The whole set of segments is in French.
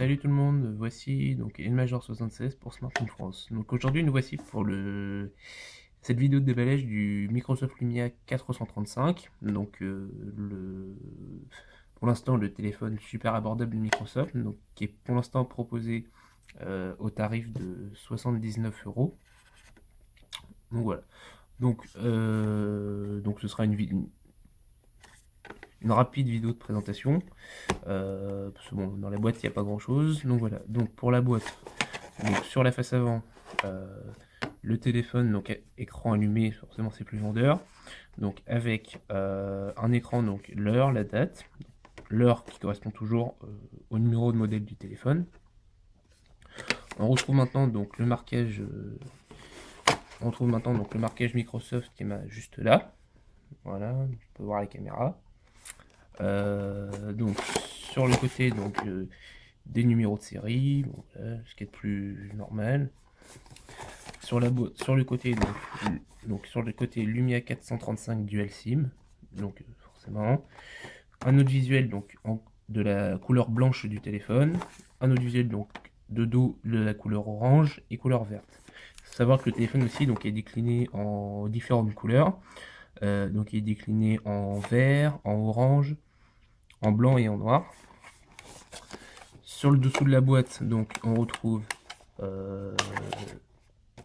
Salut tout le monde, voici donc Elmajor76 pour Smartphone France. Donc aujourd'hui nous voici pour cette vidéo de déballage du Microsoft Lumia 435. Donc pour l'instant le téléphone super abordable de Microsoft, donc qui est pour l'instant proposé au tarif de 79 €. Donc voilà. Donc ce sera une rapide vidéo de présentation. Parce que bon, dans la boîte il n'y a pas grand chose. Donc voilà. Donc pour la boîte, donc sur la face avant, le téléphone, donc écran allumé, forcément c'est plus vendeur. Donc avec un écran, donc l'heure, la date, l'heure qui correspond toujours au numéro de modèle du téléphone. On retrouve maintenant donc le marquage. On retrouve maintenant donc le marquage Microsoft qui est juste là. Voilà, on peut voir la caméra. Donc sur le côté, donc des numéros de série, bon, voilà, ce qui est plus normal. Sur le côté, donc sur le côté Lumia 435 Dual SIM, donc forcément un autre visuel donc de la couleur blanche du téléphone, un autre visuel donc de dos de la couleur orange et couleur verte. Il faut savoir que le téléphone aussi donc est décliné en différentes couleurs. Donc il est décliné en vert, en orange, en blanc et en noir. Sur le dessous de la boîte, donc on retrouve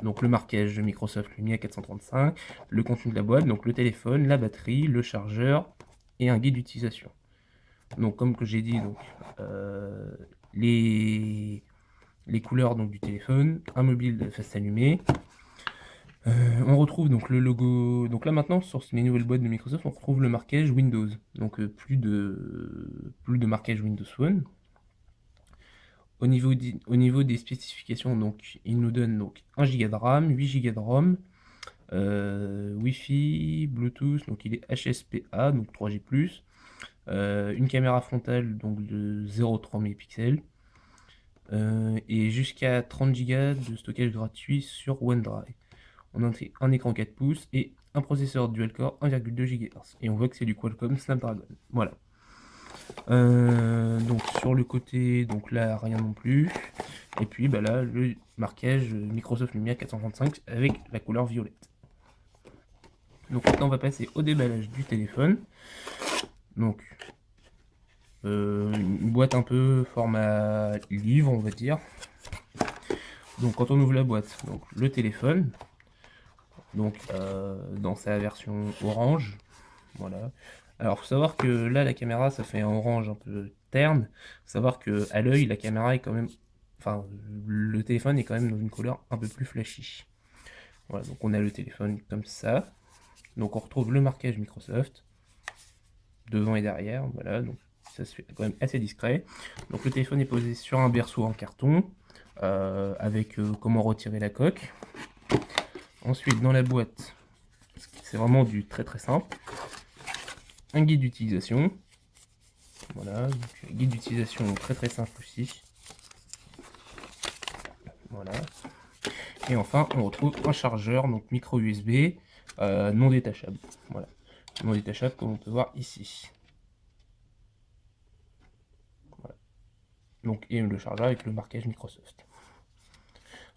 donc le marquage de Microsoft Lumia 435, le contenu de la boîte, donc le téléphone, la batterie, le chargeur et un guide d'utilisation. Donc comme que j'ai dit, donc les couleurs donc du téléphone, un mobile de face allumée. On retrouve donc le logo. Donc là maintenant sur les nouvelles boîtes de Microsoft, on retrouve le marquage Windows. Donc plus de marquage Windows Phone. Au niveau des spécifications, donc il nous donne donc 1 Go de RAM, 8 Go de ROM, Wi-Fi, Bluetooth, donc il est HSPA, donc 3G+, une caméra frontale donc de 0,3 mégapixels, et jusqu'à 30 Go de stockage gratuit sur OneDrive. On a un écran 4 pouces et un processeur dual-core 1,2 GHz. Et on voit que c'est du Qualcomm Snapdragon. Voilà. Donc sur le côté, donc là rien non plus. Et puis bah là le marquage Microsoft Lumia 435 avec la couleur violette. Donc maintenant on va passer au déballage du téléphone. Donc une boîte un peu format livre on va dire. Donc quand on ouvre la boîte, donc le téléphone, donc dans sa version orange, voilà. Alors faut savoir que là la caméra ça fait un orange un peu terne. Faut savoir que à l'œil la caméra est quand même, enfin le téléphone est quand même dans une couleur un peu plus flashy. Voilà, donc on a le téléphone comme ça. Donc on retrouve le marquage Microsoft devant et derrière. Voilà, donc ça se fait quand même assez discret. Donc le téléphone est posé sur un berceau en carton avec comment retirer la coque. Ensuite dans la boîte, c'est vraiment du très très simple. Un guide d'utilisation. Voilà, donc guide d'utilisation très très simple aussi. Voilà. Et enfin, on retrouve un chargeur, donc micro USB, non détachable. Voilà, non détachable comme on peut voir ici. Voilà. Donc, et le chargeur avec le marquage Microsoft.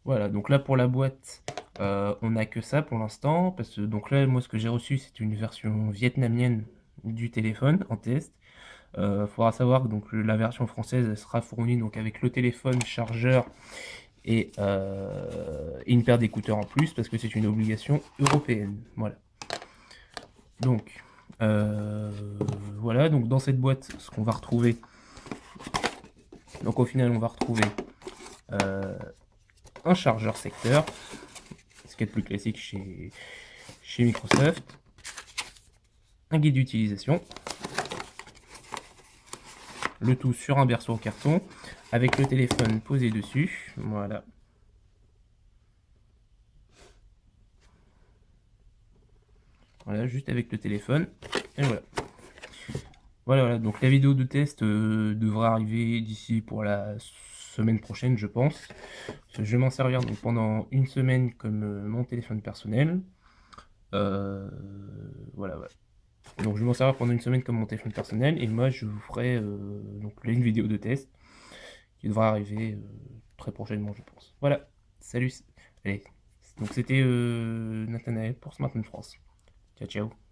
Voilà, donc là pour la boîte, on n'a que ça pour l'instant, parce que donc là, moi ce que j'ai reçu, c'est une version vietnamienne du téléphone en test. Faudra savoir que donc la version française elle sera fournie donc avec le téléphone, chargeur et une paire d'écouteurs en plus parce que c'est une obligation européenne. Voilà. Donc voilà, donc dans cette boîte, ce qu'on va retrouver. Donc au final, on va retrouver un chargeur secteur, ce qui est le plus classique chez Microsoft, un guide d'utilisation. Le tout sur un berceau en carton, avec le téléphone posé dessus, voilà. Voilà, juste avec le téléphone, et voilà. Voilà, donc la vidéo de test devrait arriver d'ici pour la semaine prochaine, je pense. Je vais m'en servir donc pendant une semaine comme mon téléphone personnel. Voilà, voilà. Donc je vais m'en servir pendant une semaine comme mon téléphone personnel, et moi je vous ferai donc là une vidéo de test qui devrait arriver très prochainement, je pense. Voilà, salut. Allez, donc c'était Nathanaël pour Smartphone France. Ciao, ciao.